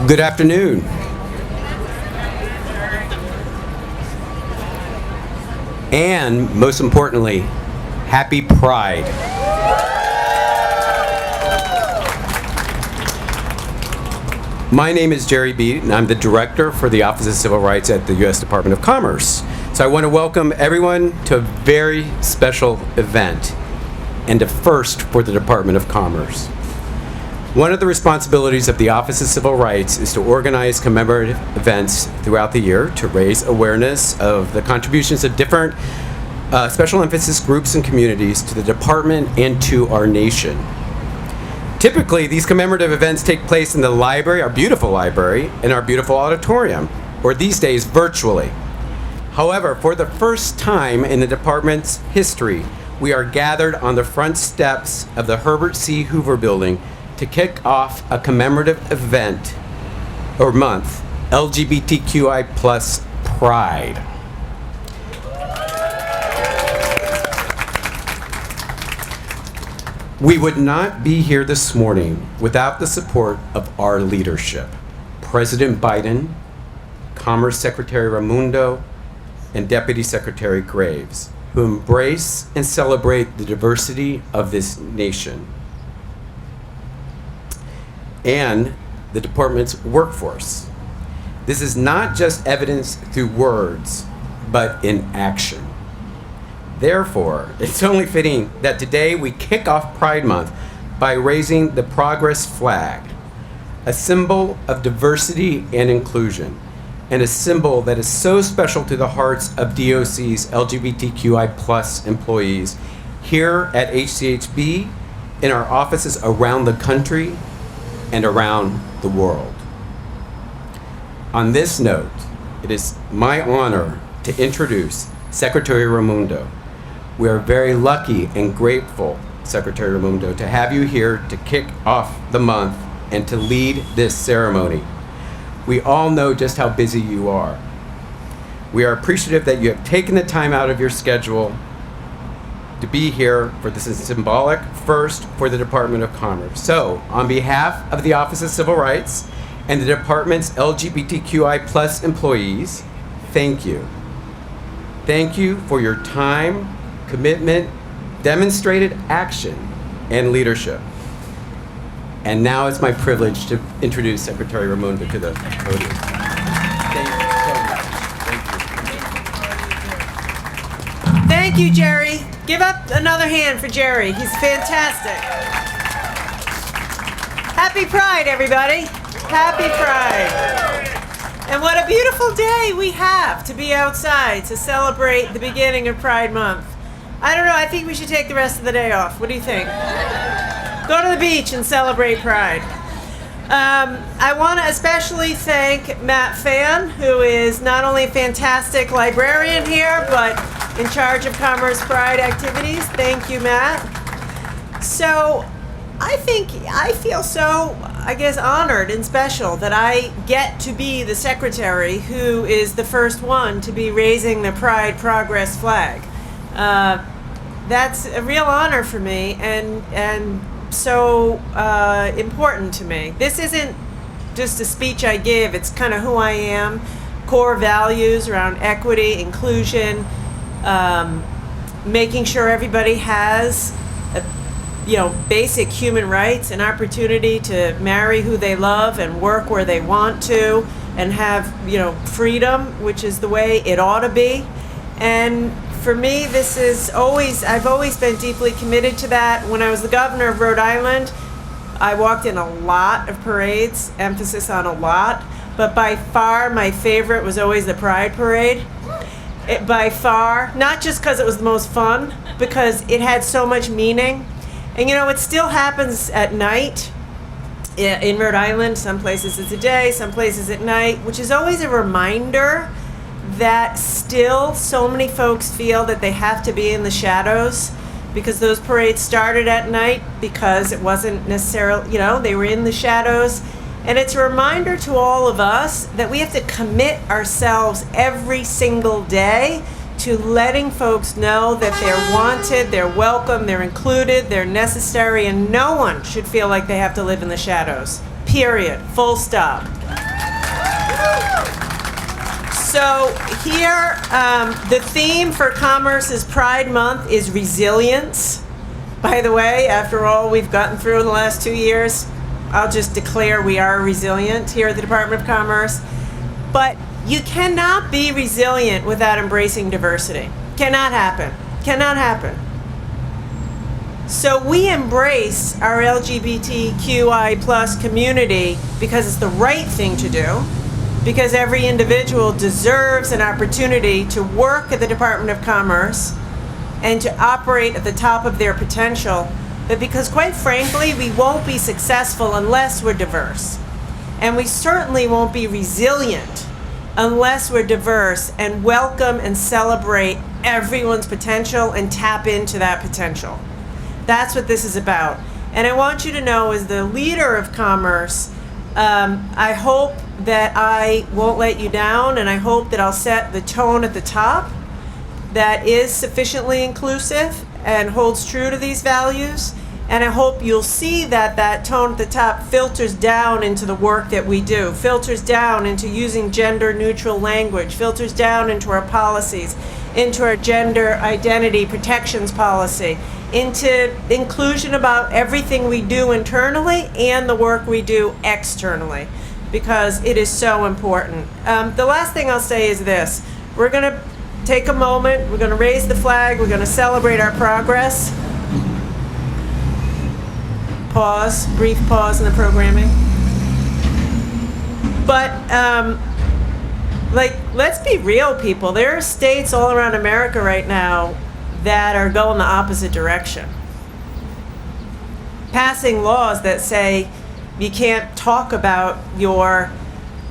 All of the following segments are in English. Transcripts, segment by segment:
Good afternoon. And most importantly, happy Pride. My name is Jerry Beat, and I'm the Director for the Office of Civil Rights at the U.S. Department of Commerce. So I want to welcome everyone to a very special event, and a first for the Department of Commerce. One of the responsibilities of the Office of Civil Rights is to organize commemorative events throughout the year to raise awareness of the contributions of different special emphasis groups and communities to the department and to our nation. Typically, these commemorative events take place in the library, our beautiful library, and our beautiful auditorium, or these days, virtually. However, for the first time in the department's history, we are gathered on the front steps of the Herbert C. Hoover Building to kick off a commemorative event, or month, LGBTQI plus Pride. We would not be here this morning without the support of our leadership. President Biden, Commerce Secretary Raimondo, and Deputy Secretary Graves, who embrace and celebrate the diversity of this nation, and the department's workforce. This is not just evidence through words, but in action. Therefore, it's only fitting that today we kick off Pride Month by raising the Progress flag, a symbol of diversity and inclusion, and a symbol that is so special to the hearts of DOC's LGBTQI plus employees here at HCHB, in our offices around the country and around the world. On this note, it is my honor to introduce Secretary Raimondo. We are very lucky and grateful, Secretary Raimondo, to have you here to kick off the month and to lead this ceremony. We all know just how busy you are. We are appreciative that you have taken the time out of your schedule to be here for this symbolic first for the Department of Commerce. So, on behalf of the Office of Civil Rights and the Department's LGBTQI plus employees, thank you. Thank you for your time, commitment, demonstrated action, and leadership. And now it's my privilege to introduce Secretary Raimondo to the podium. Thank you so much. Thank you. Thank you, Jerry. Give up another hand for Jerry. He's fantastic. Happy Pride, everybody. Happy Pride. And what a beautiful day we have to be outside to celebrate the beginning of Pride Month. I don't know, I think we should take the rest of the day off. What do you think? Go to the beach and celebrate Pride. I want to especially thank Matt Phan, who is not only a fantastic librarian here, but in charge of Commerce Pride activities. Thank you, Matt. So I feel so, honored and special that I get to be the secretary who is the first one to be raising the Pride Progress flag. That's a real honor for me and so important to me. This isn't just a speech I give, it's kind of who I am. Core values around equity, inclusion, making sure everybody has basic human rights and opportunity to marry who they love and work where they want to and have freedom, which is the way it ought to be. And for me, I've always been deeply committed to that. When I was the governor of Rhode Island, I walked in a lot of parades, emphasis on a lot, but by far my favorite was always the Pride Parade. By far, not just because it was the most fun, because it had so much meaning. And it still happens at night in Rhode Island. Some places it's a day, some places at night, which is always a reminder that still so many folks feel that they have to be in the shadows because those parades started at night because it wasn't necessarily, they were in the shadows. And it's a reminder to all of us that we have to commit ourselves every single day to letting folks know that they're wanted, they're welcome, they're included, they're necessary, and no one should feel like they have to live in the shadows. Period. Full stop. So here, the theme for Commerce's Pride Month is resilience. By the way, after all we've gotten through in the last 2 years, I'll just declare we are resilient here at the Department of Commerce. But you cannot be resilient without embracing diversity. Cannot happen. Cannot happen. So we embrace our LGBTQI plus community because it's the right thing to do, because every individual deserves an opportunity to work at the Department of Commerce and to operate at the top of their potential, but because quite frankly, we won't be successful unless we're diverse. And we certainly won't be resilient unless we're diverse and welcome and celebrate everyone's potential and tap into that potential. That's what this is about. And I want you to know, as the leader of Commerce, I hope that I won't let you down, and I hope that I'll set the tone at the top that is sufficiently inclusive and holds true to these values. And I hope you'll see that that tone at the top filters down into the work that we do, filters down into using gender neutral language, filters down into our policies, into our gender identity protections policy, into inclusion about everything we do internally and the work we do externally, because it is so important. The last thing I'll say is this. We're going to take a moment, we're going to raise the flag, we're going to celebrate our progress. Pause, brief pause in the programming. But, let's be real, people. There are states all around America right now that are going the opposite direction. Passing laws that say you can't talk about your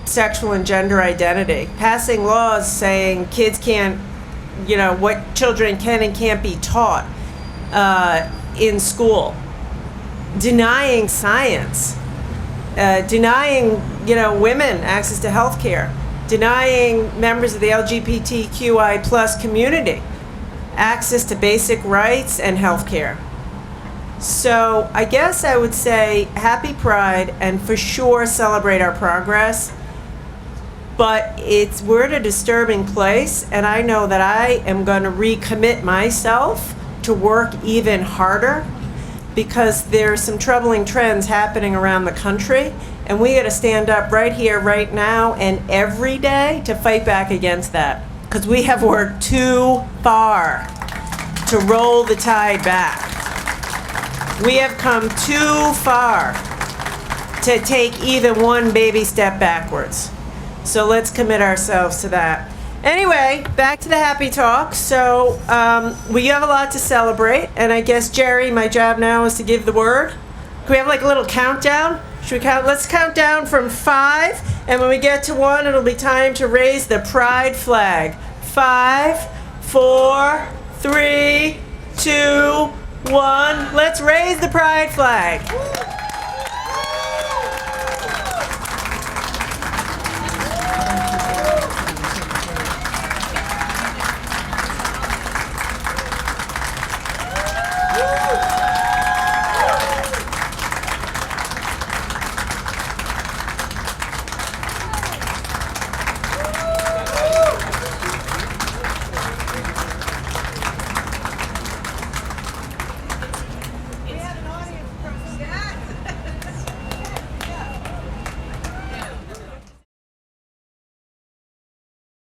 sexual and gender identity. Passing laws saying kids can't, what children can and can't be taught in school. Denying science, denying, women access to health care, denying members of the LGBTQI plus community access to basic rights and health care. So I guess I would say happy Pride, and for sure celebrate our progress. But we're at a disturbing place, and I know that I am going to recommit myself to work even harder, because there's some troubling trends happening around the country, and we got to stand up right here, right now, and every day to fight back against that, because we have worked too far to roll the tide back. We have come too far to take even one baby step backwards. So let's commit ourselves to that. Anyway, back to the happy talk. So we have a lot to celebrate, and I guess, Jerry, my job now is to give the word. Can we have like a little countdown? Should we count? Let's count down from 5, and when we get to 1, it'll be time to raise the pride flag. 5, 4, 3, 2, 1. Let's raise the pride flag.